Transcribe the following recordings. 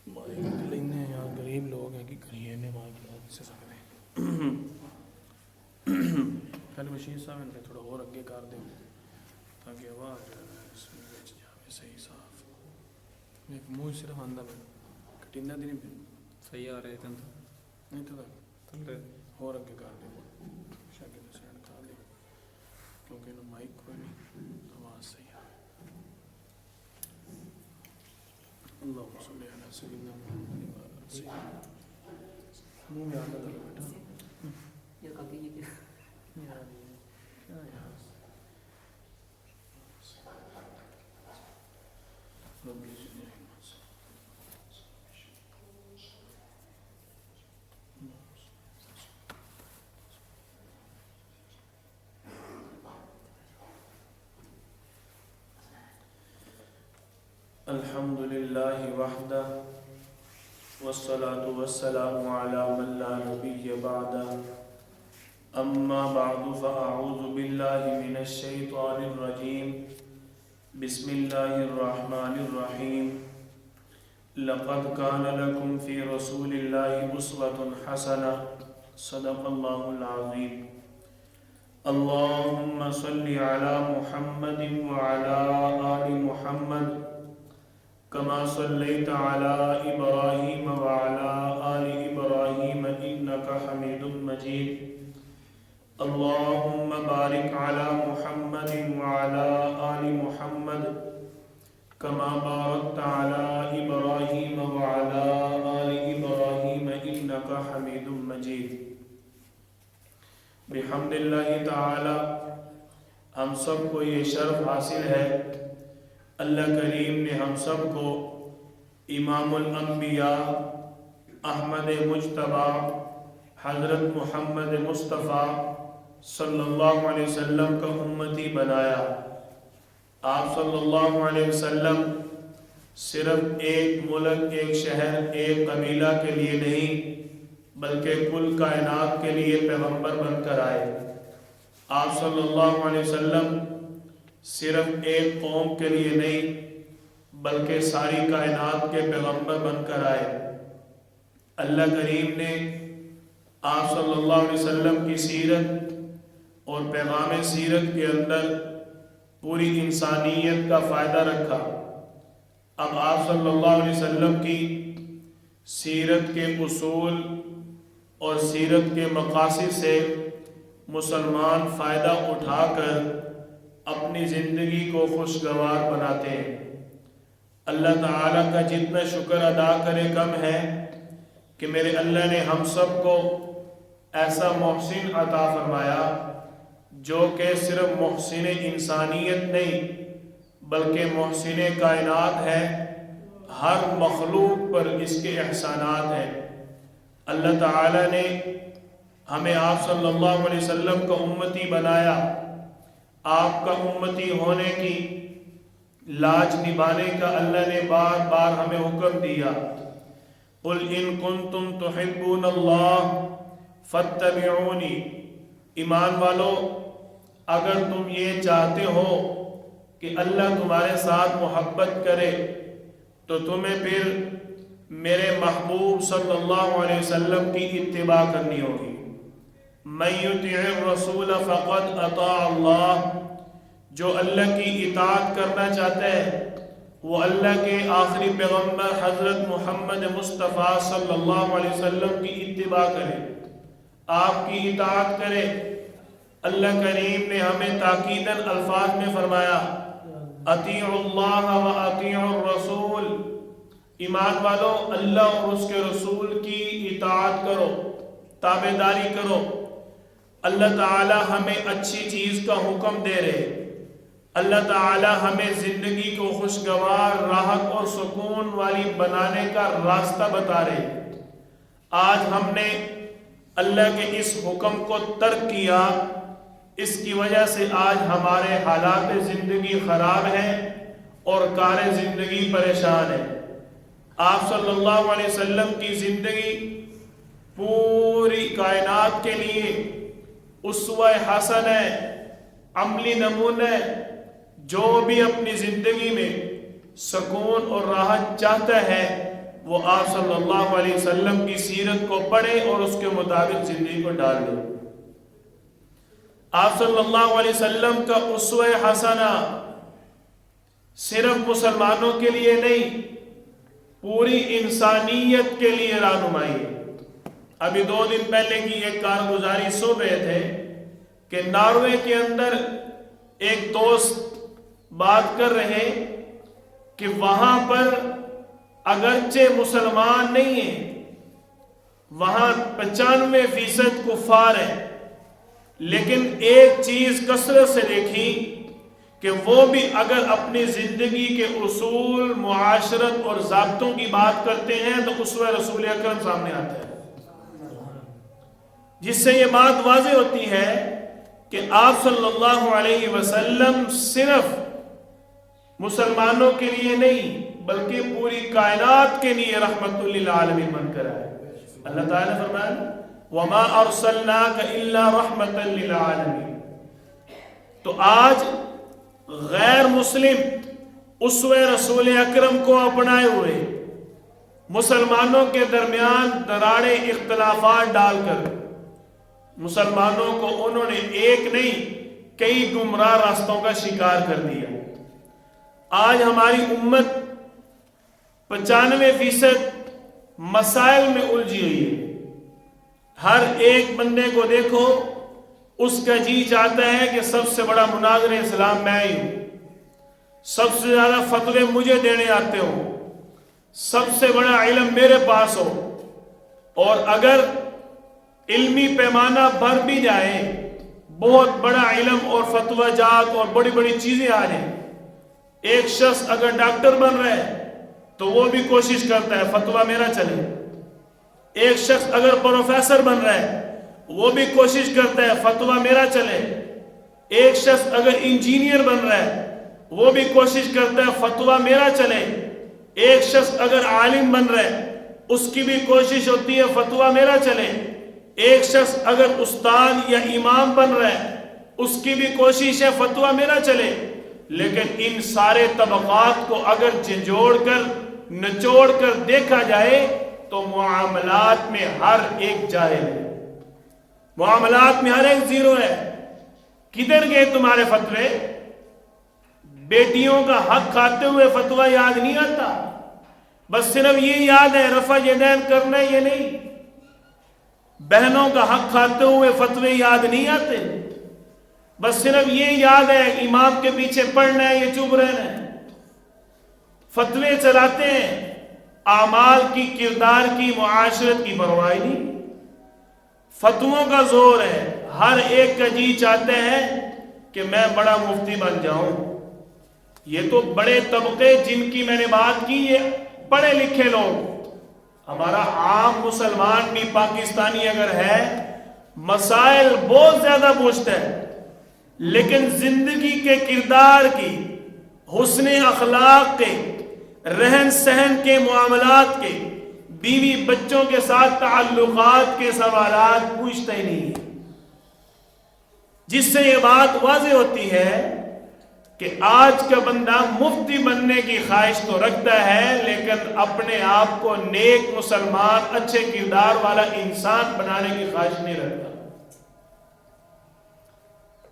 لینے یار غریب لوگ ہیں کہ کریے نے ماں کی بات سے سکتے پہلے مشیر صاحب ان پہ تھوڑا اور اگے کر دیں تاکہ آواز اس میں بچ جائے صحیح صاف ایک منہ صرف آندہ میں کٹندہ دی نہیں صحیح آ رہے تھے نہیں تو اور اگے کر دیں شاید سینڈ کر دیں کیونکہ انہوں مائک کوئی نہیں آواز صحیح آ اللہم صلی علی سیدنا محمد منہ میں آندہ دل بیٹا یہ کبھی یہ کیا الحمد للہ وحدہ والصلاة والسلام على من لا نبي بعده اما بعد فاعوذ باللہ من الشیطان الرجیم بسم اللہ الرحمن الرحیم لقد كان لكم في رسول الله أسوة حسنة صدق الله العظيم اللهم صل على محمد وعلى آل محمد كما صليت على إبراهيم وعلى آل إبراهيم إنك حميد مجيد اللهم بارك على محمد وعلى آل محمد كما باركت على إبراهيم وعلى آل إبراهيم إنك حميد مجيد بحمد اللہ تعالی ہم سب کو یہ شرف حاصل ہے اللہ کریم نے ہم سب کو امام الانبیاء احمد مجتبی حضرت محمد مصطفیٰ صلی اللہ علیہ وسلم کا امتی بنایا آپ صلی اللہ علیہ وسلم صرف ایک ملک ایک شہر ایک قبیلہ کے لیے نہیں بلکہ کل کائنات کے لیے پیغمبر بن کر آئے آپ صلی اللہ علیہ وسلم صرف ایک قوم کے لیے نہیں بلکہ ساری کائنات کے پیغمبر بن کر آئے اللہ کریم نے آپ صلی اللہ علیہ وسلم کی سیرت اور پیغام سیرت کے اندر پوری انسانیت کا فائدہ رکھا اب آپ صلی اللہ علیہ وسلم کی سیرت کے اصول اور سیرت کے مقاصد سے مسلمان فائدہ اٹھا کر اپنی زندگی کو خوشگوار بناتے ہیں اللہ تعالیٰ کا جتنا شکر ادا کرے کم ہے کہ میرے اللہ نے ہم سب کو ایسا محسن عطا فرمایا جو کہ صرف محسن انسانیت نہیں بلکہ محسن کائنات ہے ہر مخلوق پر اس کے احسانات ہیں اللہ تعالیٰ نے ہمیں آپ صلی اللہ علیہ وسلم کا امتی بنایا آپ کا امتی ہونے کی لاج نبھانے کا اللہ نے بار بار ہمیں حکم دیا قل ان کنتم تحبون اللہ فاتبعونی ایمان والو اگر تم یہ چاہتے ہو کہ اللہ تمہارے ساتھ محبت کرے تو تمہیں پھر میرے محبوب صلی اللہ علیہ وسلم کی اتباع کرنی ہوگی من یطع الرسول فقد اطاع اللہ جو اللہ کی اطاعت کرنا چاہتا ہے وہ اللہ کے آخری پیغمبر حضرت محمد مصطفیٰ صلی اللہ علیہ وسلم کی اتباع کرے آپ کی اطاعت کرے اللہ کریم نے ہمیں تاکیداً الفاظ میں فرمایا اطیعوا اللہ و اطیعوا الرسول ایمان والو اللہ اور اس کے رسول کی اطاعت کرو تابعداری کرو اللہ تعالی ہمیں اچھی چیز کا حکم دے رہے اللہ تعالی ہمیں زندگی کو خوشگوار راحت اور سکون والی بنانے کا راستہ بتا رہے آج ہم نے اللہ کے اس حکم کو ترک کیا اس کی وجہ سے آج ہمارے حالات زندگی خراب ہیں اور کار زندگی پریشان ہے آپ صلی اللہ علیہ وسلم کی زندگی پوری کائنات کے لیے اسوہ حسن ہے عملی نمونہ ہے جو بھی اپنی زندگی میں سکون اور راحت چاہتا ہے وہ آپ صلی اللہ علیہ وسلم کی سیرت کو پڑھے اور اس کے مطابق زندگی کو ڈال دے۔ آپ صلی اللہ علیہ وسلم کا اسوہ حسنہ صرف مسلمانوں کے لیے نہیں، پوری انسانیت کے لیے رہنمائی ہے۔ ابھی 2 دن پہلے کی ایک کارگزاری سن رہے تھے کہ ناروے کے اندر ایک دوست بات کر رہے کہ وہاں پر اگرچہ مسلمان نہیں ہیں، وہاں 95% کفار ہیں، لیکن ایک چیز کثرت سے دیکھی کہ وہ بھی اگر اپنی زندگی کے اصول، معاشرت اور ضابطوں کی بات کرتے ہیں تو اسوہ رسول اکرم سامنے آتا ہے، جس سے یہ بات واضح ہوتی ہے کہ آپ صلی اللہ علیہ وسلم صرف مسلمانوں کے لیے نہیں بلکہ پوری کائنات کے لیے رحمت للعالمین بن کر آئے۔ اللہ تعالیٰ نے فرمایا وَمَا أَرْسَلْنَاكَ إِلَّا رَحْمَةً لِلْعَالَمِينَ۔ تو آج غیر مسلم اسوہ رسول اکرم کو اپنائے ہوئے مسلمانوں کے درمیان دراڑیں اختلافات ڈال کر مسلمانوں کو انہوں نے ایک نہیں کئی گمراہ راستوں کا شکار کر دیا۔ آج ہماری امت 95% مسائل میں الجھی ہوئی ہے۔ ہر ایک بندے کو دیکھو، اس کا جی چاہتا ہے کہ سب سے بڑا مناظر اسلام میں ہی ہوں، سب سے زیادہ فتوے مجھے دینے آتے ہوں، سب سے بڑا علم میرے پاس ہو، اور اگر علمی پیمانہ بھر بھی جائے، بہت بڑا علم اور فتویٰ جات اور بڑی بڑی چیزیں آ جائیں، ایک شخص اگر ڈاکٹر بن رہا ہے تو وہ بھی کوشش کرتا ہے فتویٰ میرا چلے، ایک شخص اگر پروفیسر بن رہا ہے وہ بھی کوشش کرتا ہے فتویٰ میرا چلے، ایک شخص اگر انجینئر بن رہا ہے وہ بھی کوشش کرتا ہے فتویٰ میرا چلے، ایک شخص اگر عالم بن رہا ہے اس کی بھی کوشش ہوتی ہے فتویٰ میرا چلے، ایک شخص اگر استاد یا امام بن رہا ہے اس کی بھی کوشش ہے فتویٰ میرا چلے۔ لیکن ان سارے طبقات کو اگر جھنجھوڑ کر نچوڑ کر دیکھا جائے تو معاملات میں ہر ایک جاہل ہے، معاملات میں ہر ایک زیرو ہے۔ کدھر گئے تمہارے فتوے؟ بیٹیوں کا حق کھاتے ہوئے فتویٰ یاد نہیں آتا، بس صرف یہ یاد ہے رفع یدین کرنا ہے، یہ نہیں۔ بہنوں کا حق کھاتے ہوئے فتوے یاد نہیں آتے، بس صرف یہ یاد ہے امام کے پیچھے پڑھنا ہے، یہ چپ رہنا ہے۔ فتوے چلاتے ہیں، اعمال کی، کردار کی، معاشرت کی پرواہ نہیں۔ فتووں کا زور ہے، ہر ایک کا جی چاہتے ہیں کہ میں بڑا مفتی بن جاؤں۔ یہ تو بڑے طبقے جن کی میں نے بات کی، یہ پڑھے لکھے لوگ۔ ہمارا عام مسلمان بھی پاکستانی اگر ہے مسائل بہت زیادہ پوچھتا ہے، لیکن زندگی کے کردار کی، حسن اخلاق کے، رہن سہن کے، معاملات کے، بیوی بچوں کے ساتھ تعلقات کے سوالات پوچھتا ہی نہیں ہے، جس سے یہ بات واضح ہوتی ہے کہ آج کا بندہ مفتی بننے کی خواہش تو رکھتا ہے لیکن اپنے آپ کو نیک مسلمان، اچھے کردار والا انسان بنانے کی خواہش نہیں رکھتا۔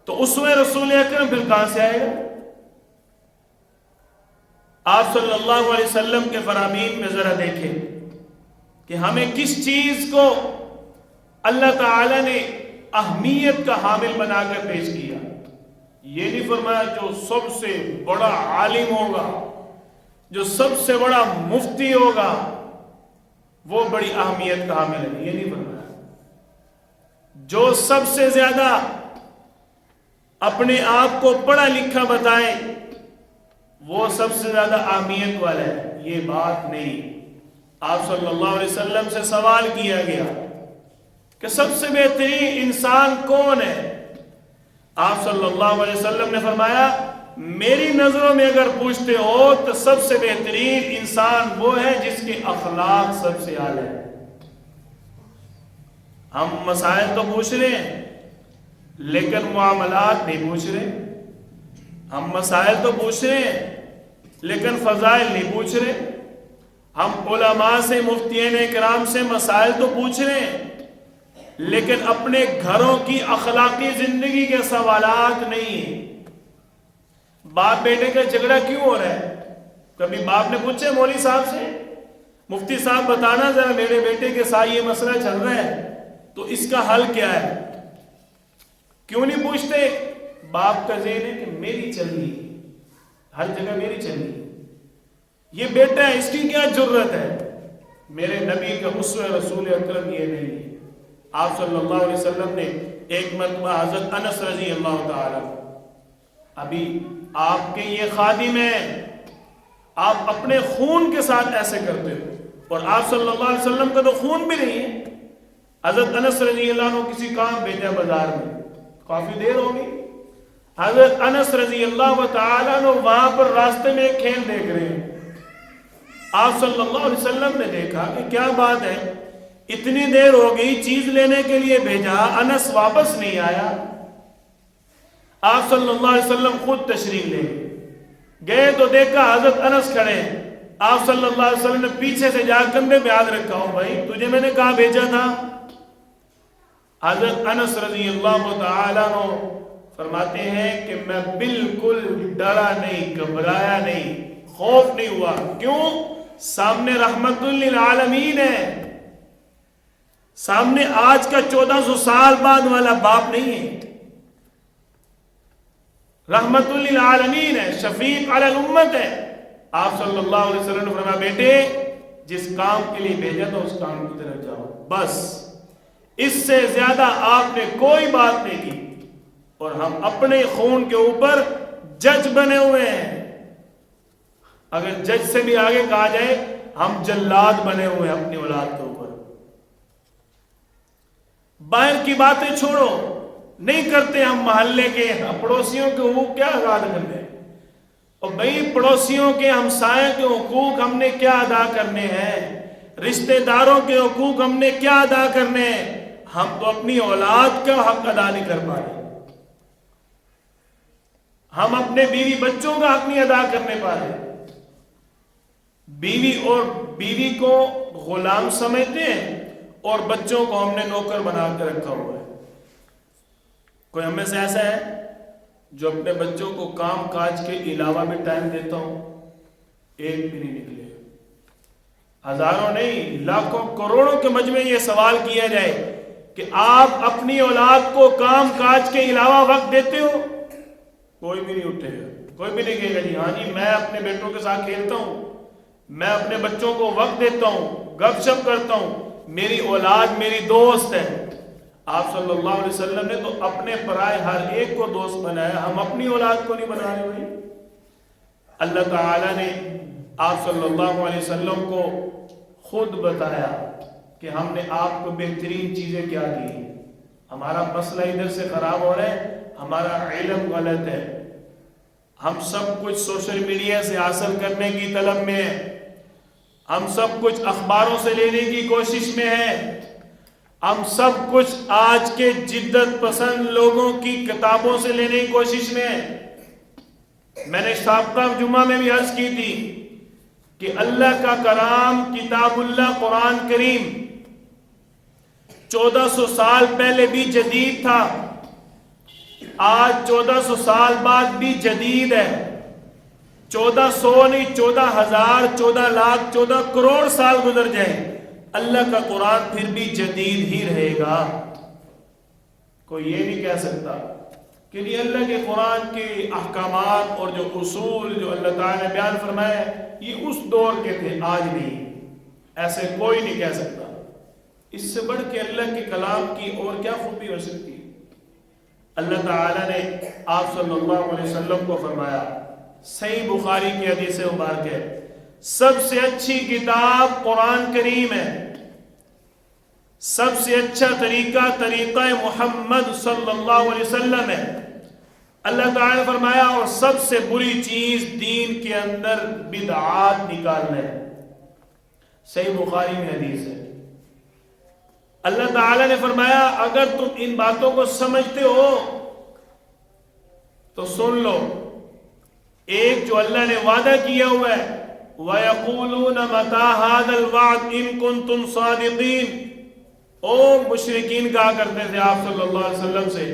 تو اسوہ رسول اکرم پھر کہاں سے آئے گا؟ آپ صلی اللہ علیہ وسلم کے فرامین میں ذرا دیکھیں کہ ہمیں کس چیز کو اللہ تعالی نے اہمیت کا حامل بنا کر پیش کیا۔ یہ نہیں فرمایا جو سب سے بڑا عالم ہوگا، جو سب سے بڑا مفتی ہوگا وہ بڑی اہمیت کا حامل ہے، یہ نہیں فرمایا۔ جو سب سے زیادہ اپنے آپ کو پڑھا لکھا بتائے وہ سب سے زیادہ اہمیت والا ہے، یہ بات نہیں۔ آپ صلی اللہ علیہ وسلم سے سوال کیا گیا کہ سب سے بہترین انسان کون ہے؟ آپ صلی اللہ علیہ وسلم نے فرمایا میری نظروں میں اگر پوچھتے ہو تو سب سے بہترین انسان وہ ہے جس کے اخلاق سب سے اعلیٰ ہے۔ ہم مسائل تو پوچھ رہے ہیں لیکن معاملات نہیں پوچھ رہے، ہم مسائل تو پوچھ رہے ہیں لیکن فضائل نہیں پوچھ رہے، ہم علماء سے مفتیین کرام سے مسائل تو پوچھ رہے ہیں لیکن اپنے گھروں کی اخلاقی زندگی کے سوالات نہیں ہیں. باپ بیٹے کا جھگڑا کیوں ہو رہا ہے؟ کبھی باپ نے پوچھے مولوی صاحب سے مفتی صاحب بتانا ذرا میرے بیٹے کے ساتھ یہ مسئلہ چل رہا ہے تو اس کا حل کیا ہے؟ کیوں نہیں پوچھتے؟ باپ کا ذہن ہے کہ میری چل رہی ہر جگہ میری چل رہی یہ بیٹا ہے اس کی کیا ضرورت ہے؟ میرے نبی کا اسوہ رسول اکرم یہ نہیں ہے. آپ صلی اللہ علیہ وسلم نے ایک مرتبہ حضرت انس رضی اللہ تعالی ابھی آپ کے یہ خادم ہیں آپ اپنے خون کے ساتھ ایسے کرتے ہو اور آپ صلی اللہ علیہ وسلم کا تو خون بھی نہیں ہے. حضرت انس رضی اللہ عنہ کسی کام بھیجا بازار میں کافی دیر ہوگی حضرت انس رضی اللہ تعالیٰ عنہ وہاں پر راستے میں ایک کھیل دیکھ رہے ہیں. آپ صلی اللہ علیہ وسلم نے دیکھا کہ کیا بات ہے اتنی دیر ہو گئی چیز لینے کے لیے بھیجا انس واپس نہیں آیا. آپ صلی اللہ علیہ وسلم خود تشریف لے گئے تو دیکھا حضرت انس کھڑے ہیں. آپ صلی اللہ علیہ وسلم نے پیچھے سے جا کندھے پہ ہاتھ رکھا ہو بھائی تجھے میں نے کہاں بھیجا تھا؟ حضرت انس رضی اللہ تعالیٰ عنہ فرماتے ہیں کہ میں بالکل ڈرا نہیں گھبرایا نہیں خوف نہیں ہوا. کیوں؟ سامنے رحمت للعالمین ہے سامنے آج کا 1400 سال بعد والا باپ نہیں ہے رحمت للعالمین ہے شفیق علی الامت ہے. آپ صلی اللہ علیہ وسلم نے فرمایا بیٹے جس کام کے لیے بھیجا تھا اس کام کی طرف جاؤ بس اس سے زیادہ آپ نے کوئی بات نہیں کی. اور ہم اپنے خون کے اوپر جج بنے ہوئے ہیں. اگر جج سے بھی آگے کہا جائے ہم جلاد بنے ہوئے ہیں اپنی اولاد کے اوپر. باہر کی باتیں چھوڑو نہیں کرتے ہم محلے کے پڑوسیوں کے حقوق کیا ادا کرنے ہیں اور بھائی پڑوسیوں کے ہمسائے کے حقوق ہم نے کیا ادا کرنے ہیں رشتہ داروں کے حقوق ہم نے کیا ادا کرنے ہیں. ہم تو اپنی اولاد کا حق ادا نہیں کر پائے ہم اپنے بیوی بچوں کا حق نہیں ادا کرنے پا رہے. بیوی اور بیوی کو غلام سمجھتے ہیں اور بچوں کو ہم نے نوکر بنا کے رکھا ہوا ہے. کوئی ہم میں سے ایسا ہے جو اپنے بچوں کو کام کاج کے علاوہ بھی ٹائم دیتا ہوں؟ ایک بھی نہیں نکلے. ہزاروں نہیں لاکھوں کروڑوں کے مجمع یہ سوال کیا جائے کہ آپ اپنی اولاد کو کام کاج کے علاوہ وقت دیتے ہو؟ کوئی بھی نہیں اٹھے گا کوئی بھی نہیں کہے گا جی ہاں جی میں اپنے بیٹوں کے ساتھ کھیلتا ہوں میں اپنے بچوں کو وقت دیتا ہوں گپ شپ کرتا ہوں میری اولاد میری دوست ہے. آپ صلی اللہ علیہ وسلم نے تو اپنے پرائے ہر ایک کو دوست بنایا ہم اپنی اولاد کو نہیں بنا رہے بھائی. اللہ تعالی نے آپ صلی اللہ علیہ وسلم کو خود بتایا کہ ہم نے آپ کو بہترین چیزیں کیا دی. ہمارا مسئلہ ادھر سے خراب ہو رہا ہے ہمارا علم غلط ہے. ہم سب کچھ سوشل میڈیا سے حاصل کرنے کی طلب میں ہیں ہم سب کچھ اخباروں سے لینے کی کوشش میں ہیں ہم سب کچھ آج کے جدت پسند لوگوں کی کتابوں سے لینے کی کوشش میں ہیں. میں نے سابقہ جمعہ میں بھی عرض کی تھی کہ اللہ کا کلام کتاب اللہ قرآن کریم 1400 سال پہلے بھی جدید تھا آج 1400 سال بعد بھی جدید ہے. 1400 نہیں 14,000 14 لاکھ 14 کروڑ سال گزر جائیں اللہ کا قرآن پھر بھی جدید ہی رہے گا. کوئی یہ نہیں کہہ سکتا کہ یہ اللہ کے قرآن کے احکامات اور جو اصول جو اللہ تعالیٰ نے بیان فرمائے یہ اس دور کے تھے آج نہیں. ایسے کوئی نہیں کہہ سکتا. اس سے بڑھ کے اللہ کے کلام کی اور کیا خوبی ہو سکتی. اللہ تعالیٰ نے آپ صلی اللہ علیہ وسلم کو فرمایا صحیح بخاری کی حدیث مبارک ہے سب سے اچھی کتاب قرآن کریم ہے سب سے اچھا طریقہ محمد صلی اللہ علیہ وسلم ہے. اللہ تعالیٰ نے فرمایا اور سب سے بری چیز دین کے اندر بدعات نکالنا ہے. صحیح بخاری میں حدیث ہے. اللہ تعالیٰ نے فرمایا اگر تم ان باتوں کو سمجھتے ہو تو سن لو ایک جو اللہ نے وعدہ کیا ہوا ہے وَيَقُولُونَ مَتَى هَذَا الْوَعْدُ إِن كُنتُمْ صَادِقِينَ، او مشرکین کہا کرتے تھے آپ صلی اللہ علیہ وسلم سے،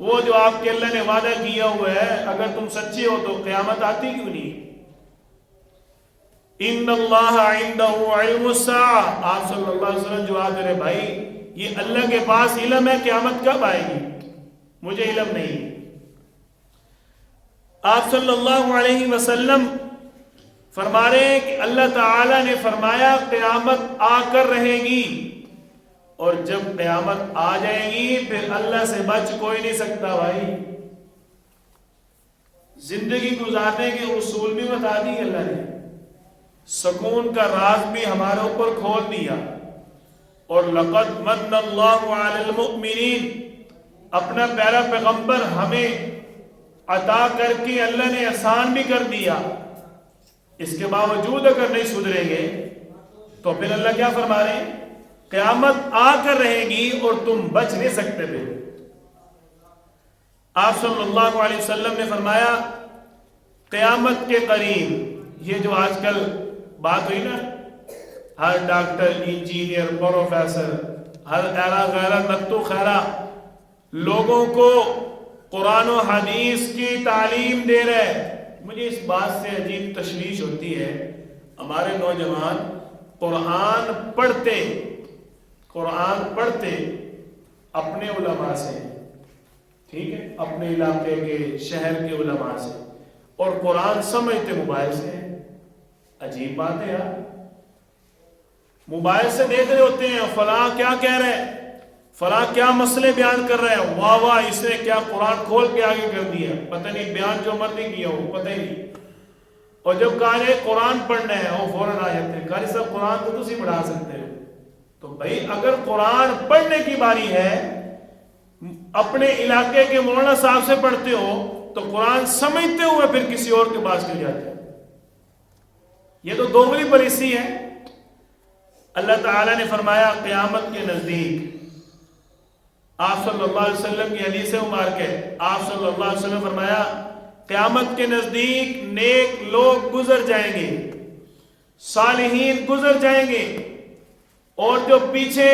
وہ جو آپ کے اللہ نے وعدہ کیا ہوا ہے اگر تم سچے ہو تو قیامت آتی کیوں نہیں؟ ان اللہ عنده علم الساعہ، آپ صلی اللہ علیہ وسلم جواب دے رہے بھائی یہ اللہ کے پاس علم ہے قیامت کب آئے گی، مجھے علم نہیں۔ آپ صلی اللہ علیہ وسلم فرما رہے ہیں کہ اللہ تعالی نے فرمایا قیامت آ کر رہے گی، اور جب قیامت آ جائے گی پھر اللہ سے بچ کوئی نہیں سکتا۔ بھائی زندگی گزارنے کے اصول بھی بتا دی اللہ نے، سکون کا راز بھی ہمارے اوپر کھول دیا، اور لقد من اللہ علی المؤمنین، اپنا پیارا پیغمبر ہمیں عطا کر کے اللہ نے آسان بھی کر دیا۔ اس کے باوجود اگر نہیں سدھریں گے تو پھر اللہ کیا فرما رہے ہیں؟ قیامت آ کر رہے گی اور تم بچ نہیں سکتے۔ پھر آپ صلی اللہ علیہ وسلم نے فرمایا قیامت کے قریب، یہ جو آج کل بات ہوئی نا، ہر ڈاکٹر، انجینئر، پروفیسر، ہر ایرا غیرہ نتو خیرہ لوگوں کو قرآن و حدیث کی تعلیم دے رہے۔ مجھے اس بات سے عجیب تشویش ہوتی ہے، ہمارے نوجوان قرآن پڑھتے اپنے علماء سے، ٹھیک ہے، اپنے علاقے کے شہر کے علماء سے، اور قرآن سمجھتے موبائل سے۔ عجیب بات ہے یار، موبائل سے دیکھ رہے ہوتے ہیں فلاں کیا کہہ رہے ہیں، فلاں کیا مسئلے بیان کر رہے ہیں، واہ واہ اس نے کیا قرآن کھول کے آگے کر دیا، پتہ نہیں بیان جو مرضی کیا ہو پتہ ہی نہیں۔ اور جب کہا جائے قرآن پڑھنا ہے وہ فوراً آ جاتے ہیں، قاری صاحب قرآن تو تسی پڑھا سکتے ہو۔ تو بھائی اگر قرآن پڑھنے کی باری ہے، اپنے علاقے کے مولانا صاحب سے پڑھتے ہو تو قرآن سمجھتے ہوئے پھر کسی اور کے پاس کیوں جاتے ہو؟ یہ تو دوغلی پالیسی ہے۔ اللہ تعالیٰ نے فرمایا قیامت کے نزدیک، آپ صلی اللہ علیہ وسلم کی حدیث مبارک ہے، آپ صلی اللہ علیہ وسلم فرمایا قیامت کے نزدیک نیک لوگ گزر جائیں گے، صالحین گزر جائیں گے، اور جو پیچھے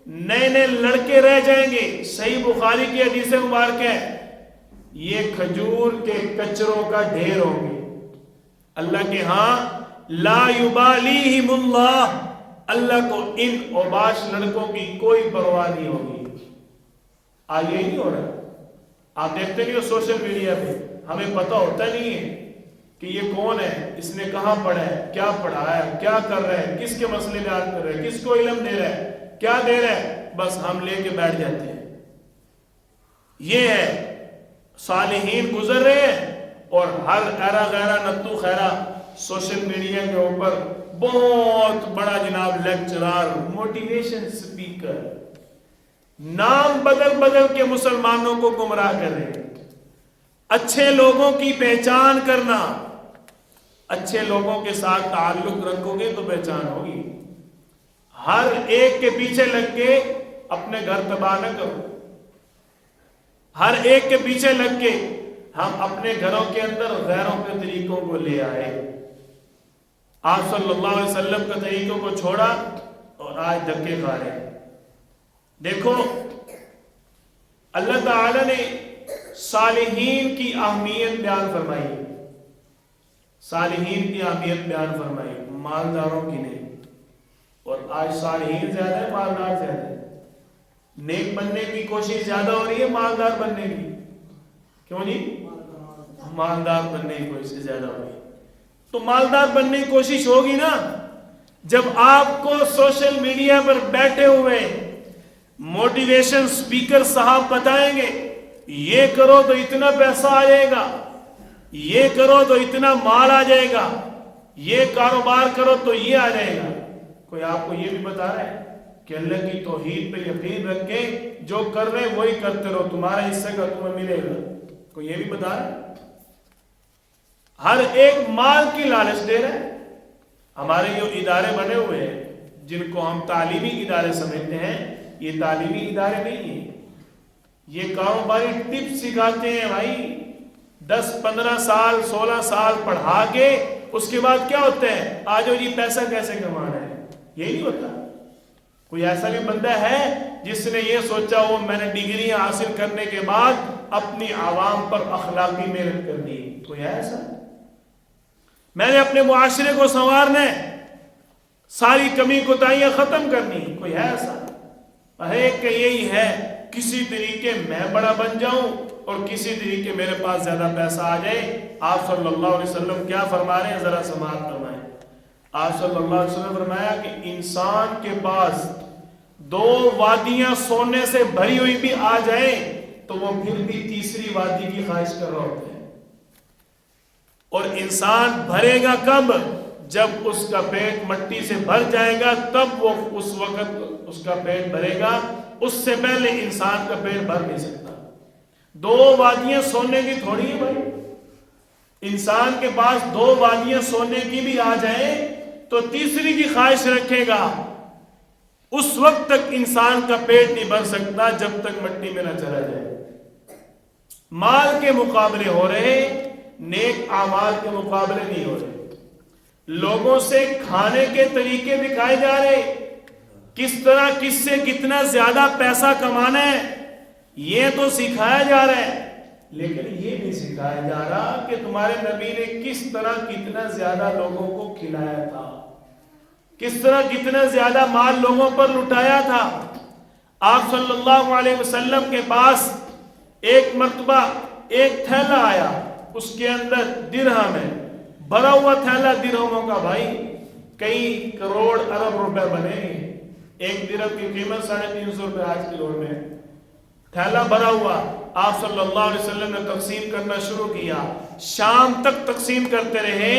نئے نئے لڑکے رہ جائیں گے۔ صحیح بخاری کی حدیث مبارک ہے، یہ کھجور کے کچروں کا ڈھیر ہوں گے۔ اللہ کے ہاں لا یبالیہم اللہ، اللہ کو ان اوباش لڑکوں کی کوئی پرواہ نہیں ہوگی۔ آج یہ نہیں ہو رہا، آپ دیکھتے نہیں ہو سوشل میڈیا پہ، ہمیں پتہ ہوتا نہیں ہے کہ یہ کون ہے، اس نے کہاں پڑھا ہے، کیا پڑھا ہے، کیا کر رہا ہے، کس کے مسئلے میں یاد کر رہا ہے، کس کو علم دے رہا ہے، کیا دے رہا ہے، بس ہم لے کے بیٹھ جاتے ہیں۔ یہ ہے صالحین گزر رہے ہیں، اور ہر ایرا غیرہ نتو خیرہ سوشل میڈیا کے اوپر بہت بڑا جناب لیکچرار، موٹیویشن سپیکر، نام بدل بدل کے مسلمانوں کو گمراہ کر رہے ہیں۔ اچھے لوگوں کی پہچان کرنا، اچھے لوگوں کے ساتھ تعلق رکھو گے تو پہچان ہوگی۔ ہر ایک کے پیچھے لگ کے اپنے گھر تباہ نہ کرو، ہر ایک کے پیچھے لگ کے ہم اپنے گھروں کے اندر غیروں کے طریقوں کو لے آئے۔ آپ صلی اللہ علیہ وسلم کے طریقوں کو چھوڑا اور آج دھکے کھا رہے ہیں۔ دیکھو اللہ تعالی نے صالحین کی اہمیت بیان فرمائی، صالحین کی اہمیت بیان فرمائی، مالداروں کی نہیں۔ اور آج صالحین زیادہ ہے، مالدار زیادہ ہے۔ نیک بننے کی کوشش زیادہ ہو رہی ہے مالدار بننے کی، کیوں جی؟ مالدار بننے کی کوشش زیادہ ہو رہی ہے۔ تو مالدار بننے کی کوشش ہوگی نا جب آپ کو سوشل میڈیا پر بیٹھے ہوئے موٹیویشن سپیکر صاحب بتائیں گے یہ کرو تو اتنا پیسہ آ جائے گا، یہ کرو تو اتنا مال آ جائے گا، یہ کاروبار کرو تو یہ آ جائے گا۔ کوئی آپ کو یہ بھی بتا رہا ہے کہ اللہ کی توحید پہ یقین رکھ کے جو کر رہے ہیں وہی کرتے رہو، تمہارا حصہ کا تمہیں ملے گا؟ کوئی یہ بھی بتا رہا ہے؟ ہر ایک مال کی لالچ دے رہا ہے۔ ہمارے جو ادارے بنے ہوئے ہیں جن کو ہم تعلیمی ادارے سمجھتے ہیں، یہ تعلیمی ادارے نہیں ہیں، یہ کاروباری ٹپ سکھاتے ہیں۔ بھائی 10 15 سال 16 سال پڑھا کے اس کے بعد کیا ہوتا ہے؟ آ جاؤ جی پیسہ کیسے کمانا ہے. یہی نہیں ہوتا. کوئی ایسا بھی بندہ ہے جس نے یہ سوچا ہو میں نے ڈگری حاصل کرنے کے بعد اپنی عوام پر اخلاقی محنت کر دی؟ کوئی ہے ایسا؟ میں نے اپنے معاشرے کو سنوارنا ہے، ساری کمی کوتاہیاں ختم کرنی. کوئی ہے ایسا؟ ہر ایک کا یہی ہے کسی طریقے میں بڑا بن جاؤں اور کسی طریقے میرے پاس زیادہ پیسہ آ جائے. آپ صلی اللہ علیہ وسلم کیا فرما رہے ہیں؟ ذرا سماعت فرمائیں. آپ صلی اللہ علیہ وسلم فرمایا کہ انسان کے پاس 2 وادیاں سونے سے بھری ہوئی بھی آ جائیں تو وہ پھر بھی تیسری وادی کی خواہش کر رہا ہوتا ہے. اور انسان بھرے گا کب؟ جب اس کا پیٹ مٹی سے بھر جائے گا تب وہ اس وقت اس کا پیٹ بھرے گا. اس سے پہلے انسان کا پیٹ بھر نہیں سکتا. 2 وادیاں سونے کی تھوڑی ہے بھائی. انسان کے پاس 2 وادیاں سونے کی بھی آ جائیں تو تیسری کی خواہش رکھے گا. اس وقت تک انسان کا پیٹ نہیں بھر سکتا جب تک مٹی میں نہ چلا جائے. مال کے مقابلے ہو رہے، نیک اعمال کے مقابلے نہیں ہو رہے. لوگوں سے کھانے کے طریقے دکھائے جا رہے، کس طرح کس سے کتنا زیادہ پیسہ کمانا ہے یہ تو سکھایا جا رہا ہے. لیکن یہ نہیں سکھایا جا رہا کہ تمہارے نبی نے کس طرح کتنا زیادہ لوگوں کو کھلایا تھا، کس طرح کتنا زیادہ مال لوگوں پر لٹایا تھا. آپ صلی اللہ علیہ وسلم کے پاس ایک مرتبہ ایک تھیلا آیا، اس کے اندر درہم ہے، بھرا ہوا تھیلا درہموں کا. بھائی کئی کروڑ ارب روپے بنے گے. ایک درہم کی قیمت 350 روپے آج کے دور میں. تھیلا بھرا ہوا. آپ صلی اللہ علیہ وسلم نے تقسیم کرنا شروع کیا. شام تک تقسیم کرتے رہے،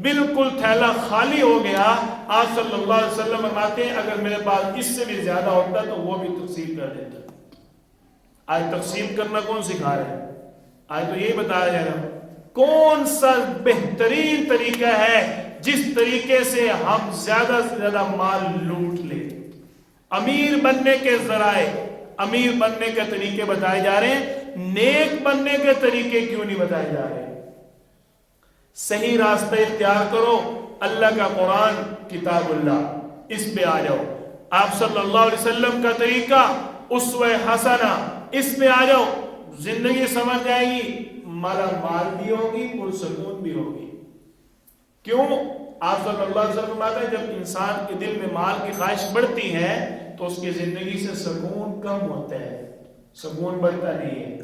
بالکل تھیلا خالی ہو گیا. آپ صلی اللہ علیہ وسلم فرماتے ہیں اگر میرے پاس اس سے بھی زیادہ ہوتا تو وہ بھی تقسیم کر دیتا. آج تقسیم کرنا کون سکھا رہا ہے؟ آج تو یہی بتایا جا رہا ہے کون سا بہترین طریقہ ہے جس طریقے سے ہم زیادہ سے زیادہ مال لوٹ لیں. امیر بننے کے ذرائع، امیر بننے کے طریقے بتائے جا رہے ہیں، نیک بننے کے طریقے کیوں نہیں بتائے جا رہے؟ صحیح راستہ اختیار کرو. اللہ کا قرآن کتاب اللہ، اس پہ آ جاؤ. آپ صلی اللہ علیہ وسلم کا طریقہ اسوہ حسنہ، اس پہ آ جاؤ. زندگی سمجھ جائے گی، مالا مال بھی ہوگی، پرسکون بھی ہوگی. کیوں؟ آپ صلی اللہ علیہ وسلم فرماتے ہیں جب انسان کے دل میں مال کی خواہش بڑھتی ہے تو اس کی زندگی سے سکون کم ہوتا ہے، سکون بڑھتا نہیں ہے.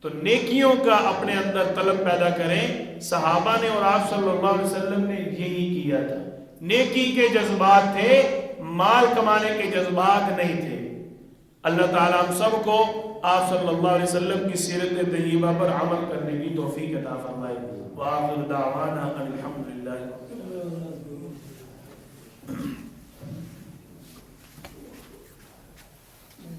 تو نیکیوں کا اپنے اندر طلب پیدا کریں. صحابہ نے اور آپ صلی اللہ علیہ وسلم نے یہی کیا تھا. نیکی کے جذبات تھے، مال کمانے کے جذبات نہیں تھے. اللہ تعالیٰ ہم سب کو آپ صلی اللہ علیہ وسلم کی سیرت طیبہ پر عمل کرنے کی توفیق عطا فرمائے. وآخر دعوانا الحمدللہ.